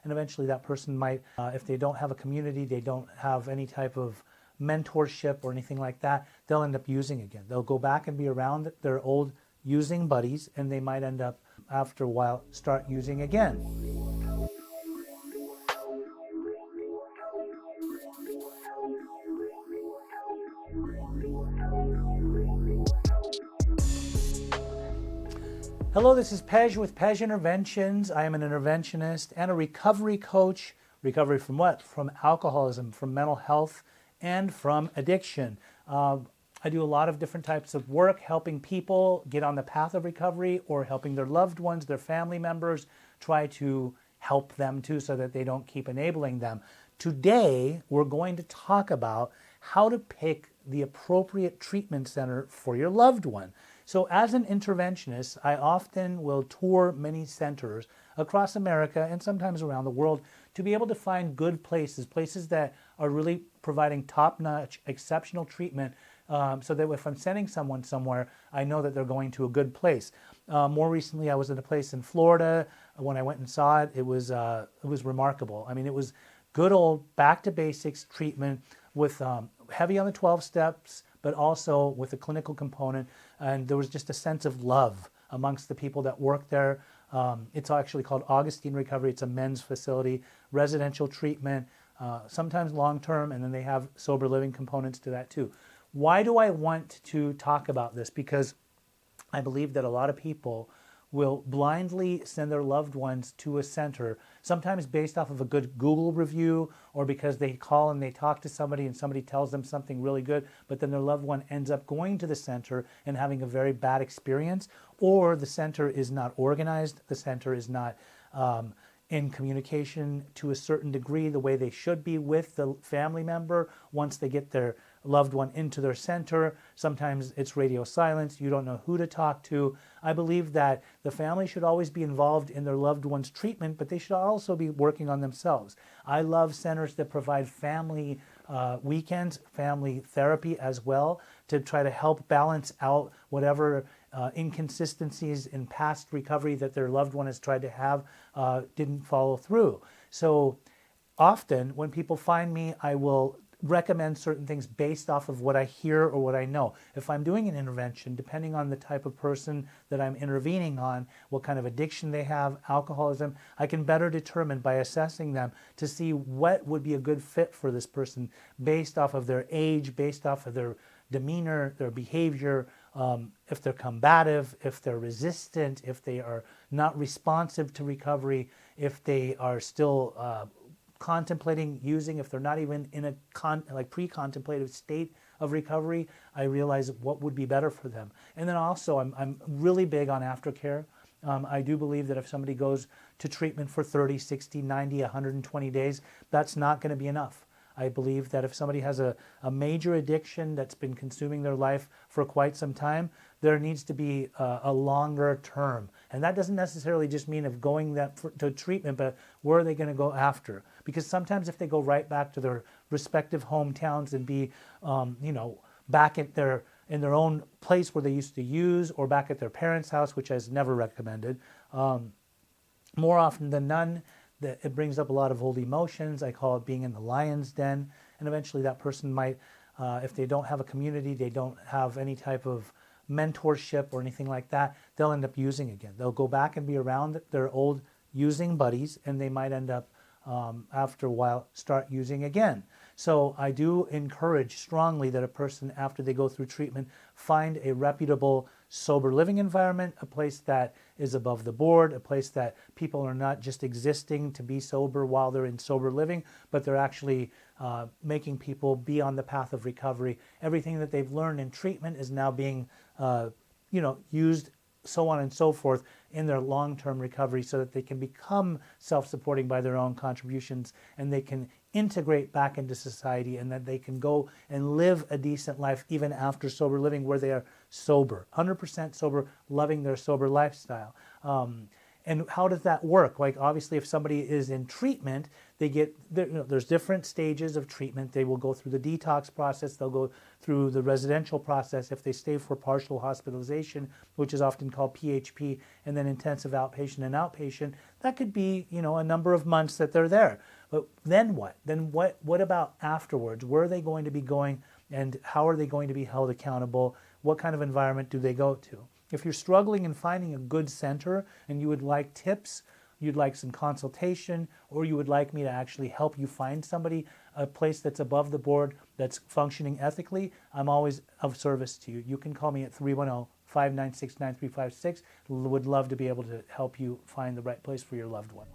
and eventually that person might, if they don't have a community, they don't have any type of mentorship or anything like that, they'll end up using again. They'll go back and be around their old using buddies, and they might end up, after a while, start using again. Hello, this is PEJ with PEJ Interventions. I am an interventionist and a recovery coach. Recovery from what? From alcoholism, from mental health, and from addiction. I do a lot of different types of work helping people get on the path of recovery, or helping their loved ones, their family members, try to help them too so that they don't keep enabling them. Today, we're going to talk about how to pick the appropriate treatment center for your loved one. So as an interventionist, I often will tour many centers across America and sometimes around the world to be able to find good places, places that are really providing top-notch, exceptional treatment, so that if I'm sending someone somewhere, I know that they're going to a good place. More recently, I was at a place in Florida. When I went and saw it, it was remarkable. I mean, it was good old back to basics treatment with heavy on the 12 steps, but also with a clinical component. And there was just a sense of love amongst the people that work there. It's actually called Augustine Recovery. It's a men's facility, residential treatment, sometimes long-term, and then they have sober living components to that too. Why do I want to talk about this? Because I believe that a lot of people will blindly send their loved ones to a center, sometimes based off of a good Google review, or because they call and they talk to somebody and somebody tells them something really good, but then their loved one ends up going to the center and having a very bad experience, or the center is not organized, the center is not in communication to a certain degree the way they should be with the family member once they get their loved one into their center. Sometimes it's radio silence. You don't know who to talk to. I believe that the family should always be involved in their loved one's treatment, but they should also be working on themselves. I love centers that provide family weekends, family therapy as well, to try to help balance out whatever inconsistencies in past recovery that their loved one has tried to have didn't follow through. So often when people find me, I will recommend certain things based off of what I hear or what I know. If I'm doing an intervention, depending on the type of person that I'm intervening on, what kind of addiction they have, alcoholism, I can better determine by assessing them to see what would be a good fit for this person based off of their age, based off of their demeanor, their behavior, if they're combative, if they're resistant, if they are not responsive to recovery, if they are still contemplating using, if they're not even in a pre-contemplative state of recovery. I realize what would be better for them. And then also I'm really big on aftercare. I do believe that if somebody goes to treatment for 30, 60, 90, 120 days, that's not going to be enough. I believe that if somebody has a major addiction that's been consuming their life for quite some time, there needs to be a longer term. And that doesn't necessarily just mean of going to treatment, but where are they going to go after? Because sometimes if they go right back to their respective hometowns and be, back in their own place where they used to use, or back at their parents' house, which is never recommended, more often than none, it brings up a lot of old emotions. I call it being in the lion's den. And eventually that person might, if they don't have a community, they don't have any type of mentorship or anything like that, they'll end up using again. They'll go back and be around their old using buddies, and they might end up, after a while, start using again. So I do encourage strongly that a person, after they go through treatment, find a reputable sober living environment, a place that is above the board, a place that people are not just existing to be sober while they're in sober living, but they're actually making people be on the path of recovery. Everything that they've learned in treatment is now being used, so on and so forth, in their long-term recovery, so that they can become self-supporting by their own contributions, and they can integrate back into society, and that they can go and live a decent life even after sober living, where they are sober, 100% sober, loving their sober lifestyle. And how does that work? Like, obviously, if somebody is in treatment, there's different stages of treatment. They will go through the detox process. They'll go through the residential process if they stay for partial hospitalization, which is often called PHP, and then intensive outpatient and outpatient. That could be, a number of months that they're there. But then what? Then what about afterwards? Where are they going to be going, and how are they going to be held accountable? What kind of environment do they go to? If you're struggling in finding a good center and you would like tips, you'd like some consultation, or you would like me to actually help you find somebody, a place that's above the board, that's functioning ethically, I'm always of service to you. You can call me at 310-596-9356. Would love to be able to help you find the right place for your loved one.